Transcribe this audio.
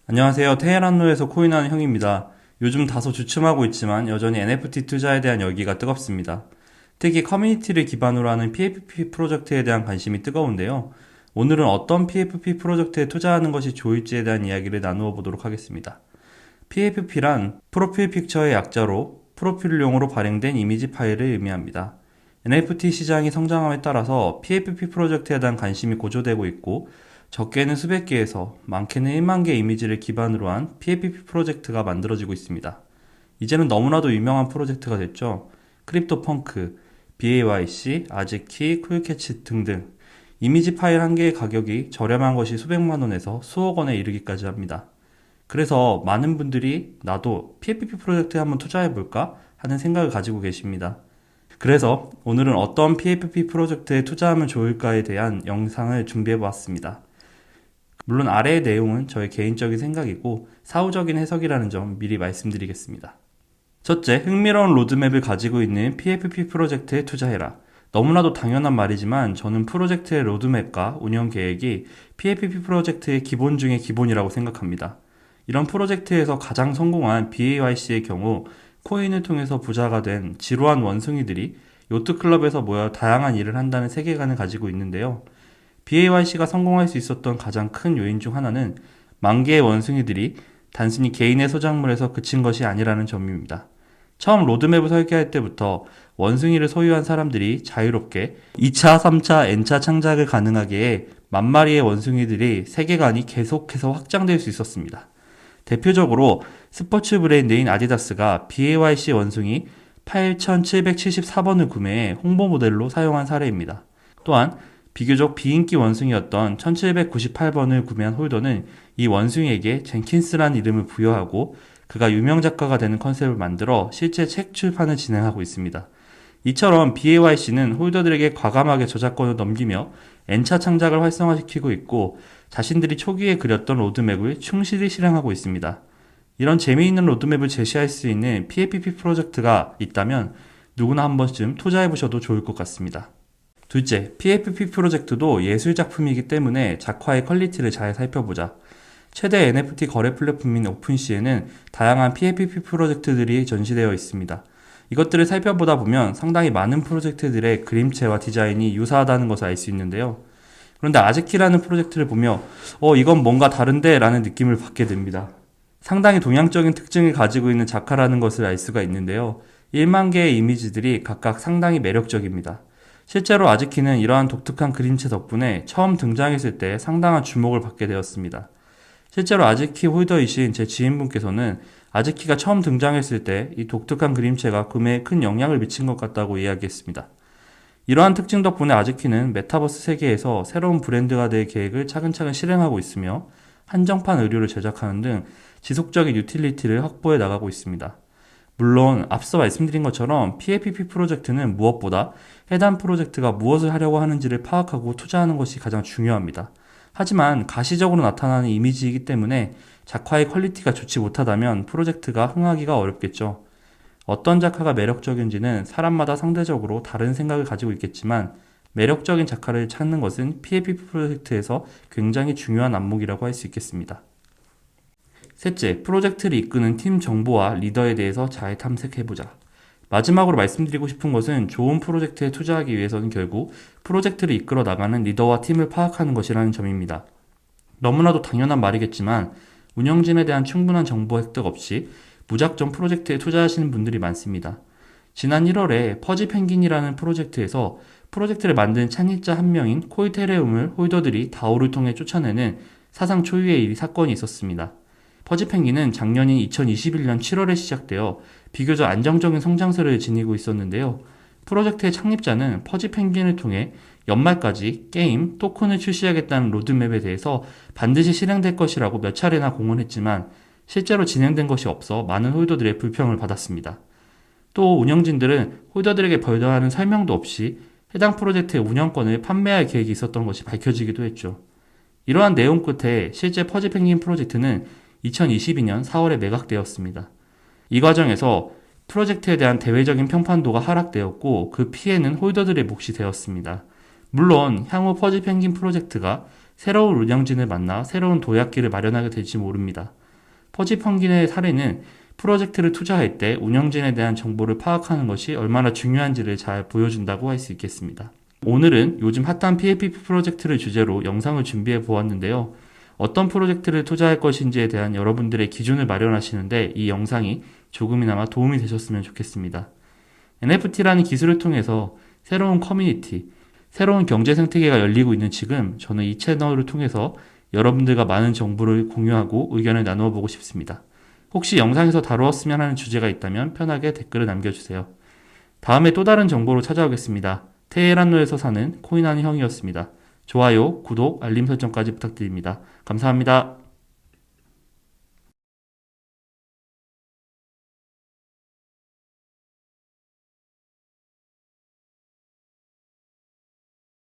안녕하세요. 테헤란로에서 코인하는 형입니다. 요즘 다소 주춤하고 있지만 여전히 NFT 투자에 대한 열기가 뜨겁습니다. 특히 커뮤니티를 기반으로 하는 PFP 프로젝트에 대한 관심이 뜨거운데요. 오늘은 어떤 PFP 프로젝트에 투자하는 것이 좋을지에 대한 이야기를 나누어 보도록 하겠습니다. PFP란 프로필 픽처의 약자로 프로필용으로 발행된 이미지 파일을 의미합니다. NFT 시장이 성장함에 따라서 PFP 프로젝트에 대한 관심이 고조되고 있고, 적게는 수백 개에서 많게는 1만 개 이미지를 기반으로 한 PFP 프로젝트가 만들어지고 있습니다. 이제는 너무나도 유명한 프로젝트가 됐죠. 크립토 펑크, BAYC, 아즈키, 쿨캐치 등등. 이미지 파일 한 개의 가격이 저렴한 것이 수백만 원에서 수억 원에 이르기까지 합니다. 그래서 많은 분들이 나도 PFP 프로젝트에 한번 투자해볼까 하는 생각을 가지고 계십니다. 그래서 오늘은 어떤 PFP 프로젝트에 투자하면 좋을까에 대한 영상을 준비해보았습니다. 물론 아래의 내용은 저의 개인적인 생각이고 사후적인 해석이라는 점 미리 말씀드리겠습니다. 첫째, 흥미로운 로드맵을 가지고 있는 PFP 프로젝트에 투자해라. 너무나도 당연한 말이지만 저는 프로젝트의 로드맵과 운영 계획이 PFP 프로젝트의 기본 중의 기본이라고 생각합니다. 이런 프로젝트에서 가장 성공한 BAYC의 경우 코인을 통해서 부자가 된 지루한 원숭이들이 요트클럽에서 모여 다양한 일을 한다는 세계관을 가지고 있는데요. BAYC가 성공할 수 있었던 가장 큰 요인 중 하나는 만 개의 원숭이들이 단순히 개인의 소작물에서 그친 것이 아니라는 점입니다. 처음 로드맵을 설계할 때부터 원숭이를 소유한 사람들이 자유롭게 2차, 3차, N차 창작을 가능하게 해 만 마리의 원숭이들이 세계관이 계속해서 확장될 수 있었습니다. 대표적으로 스포츠 브랜드인 아디다스가 BAYC 원숭이 8774번을 구매해 홍보 모델로 사용한 사례입니다. 또한 비교적 비인기 원숭이였던 1798번을 구매한 홀더는 이 원숭이에게 젠킨스라는 이름을 부여하고 그가 유명 작가가 되는 컨셉을 만들어 실제 책 출판을 진행하고 있습니다. 이처럼 BAYC는 홀더들에게 과감하게 저작권을 넘기며 N차 창작을 활성화시키고 있고 자신들이 초기에 그렸던 로드맵을 충실히 실행하고 있습니다. 이런 재미있는 로드맵을 제시할 수 있는 PFP 프로젝트가 있다면 누구나 한 번쯤 투자해보셔도 좋을 것 같습니다. 둘째, PFP 프로젝트도 예술작품이기 때문에 작화의 퀄리티를 잘 살펴보자. 최대 NFT 거래 플랫폼인 오픈시에는 다양한 PFP 프로젝트들이 전시되어 있습니다. 이것들을 살펴보다 보면 상당히 많은 프로젝트들의 그림체와 디자인이 유사하다는 것을 알 수 있는데요. 그런데 아즈키라는 프로젝트를 보며 이건 뭔가 다른데 라는 느낌을 받게 됩니다. 상당히 동양적인 특징을 가지고 있는 작화라는 것을 알 수가 있는데요. 1만 개의 이미지들이 각각 상당히 매력적입니다. 실제로 아즈키는 이러한 독특한 그림체 덕분에 처음 등장했을 때 상당한 주목을 받게 되었습니다. 실제로 아즈키 홀더이신 제 지인분께서는 아즈키가 처음 등장했을 때 이 독특한 그림체가 구매에 큰 영향을 미친 것 같다고 이야기했습니다. 이러한 특징 덕분에 아즈키는 메타버스 세계에서 새로운 브랜드가 될 계획을 차근차근 실행하고 있으며 한정판 의류를 제작하는 등 지속적인 유틸리티를 확보해 나가고 있습니다. 물론 앞서 말씀드린 것처럼 PFP 프로젝트는 무엇보다 해당 프로젝트가 무엇을 하려고 하는지를 파악하고 투자하는 것이 가장 중요합니다. 하지만 가시적으로 나타나는 이미지이기 때문에 작화의 퀄리티가 좋지 못하다면 프로젝트가 흥하기가 어렵겠죠. 어떤 작화가 매력적인지는 사람마다 상대적으로 다른 생각을 가지고 있겠지만 매력적인 작화를 찾는 것은 PFP 프로젝트에서 굉장히 중요한 안목이라고 할 수 있겠습니다. 셋째, 프로젝트를 이끄는 팀 정보와 리더에 대해서 잘 탐색해보자. 마지막으로 말씀드리고 싶은 것은 좋은 프로젝트에 투자하기 위해서는 결국 프로젝트를 이끌어 나가는 리더와 팀을 파악하는 것이라는 점입니다. 너무나도 당연한 말이겠지만 운영진에 대한 충분한 정보 획득 없이 무작정 프로젝트에 투자하시는 분들이 많습니다. 지난 1월에 퍼지 펭귄이라는 프로젝트에서 프로젝트를 만든 창립자 한 명인 코이테레움을 홀더들이 다오를 통해 쫓아내는 사상 초유의 사건이 있었습니다. 퍼지 펭귄은 작년인 2021년 7월에 시작되어 비교적 안정적인 성장세를 지니고 있었는데요. 프로젝트의 창립자는 퍼지 펭귄을 통해 연말까지 게임, 토큰을 출시하겠다는 로드맵에 대해서 반드시 실행될 것이라고 몇 차례나 공언했지만 실제로 진행된 것이 없어 많은 홀더들의 불평을 받았습니다. 또 운영진들은 홀더들에게 별다른 설명도 없이 해당 프로젝트의 운영권을 판매할 계획이 있었던 것이 밝혀지기도 했죠. 이러한 내용 끝에 실제 퍼지 펭귄 프로젝트는 2022년 4월에 매각되었습니다. 이 과정에서 프로젝트에 대한 대외적인 평판도가 하락되었고 그 피해는 홀더들의 몫이 되었습니다. 물론 향후 퍼지 펭귄 프로젝트가 새로운 운영진을 만나 새로운 도약기를 마련하게 될지 모릅니다. 퍼지펀킨의 사례는 프로젝트를 투자할 때 운영진에 대한 정보를 파악하는 것이 얼마나 중요한지를 잘 보여준다고 할 수 있겠습니다. 오늘은 요즘 핫한 PAPP 프로젝트를 주제로 영상을 준비해 보았는데요. 어떤 프로젝트를 투자할 것인지에 대한 여러분들의 기준을 마련하시는데 이 영상이 조금이나마 도움이 되셨으면 좋겠습니다. NFT라는 기술을 통해서 새로운 커뮤니티, 새로운 경제 생태계가 열리고 있는 지금 저는 이 채널을 통해서 여러분들과 많은 정보를 공유하고 의견을 나누어 보고 싶습니다. 혹시 영상에서 다루었으면 하는 주제가 있다면 편하게 댓글을 남겨주세요. 다음에 또 다른 정보로 찾아오겠습니다. 테헤란로에서 사는 코인하는 형이었습니다. 좋아요, 구독, 알림 설정까지 부탁드립니다. 감사합니다.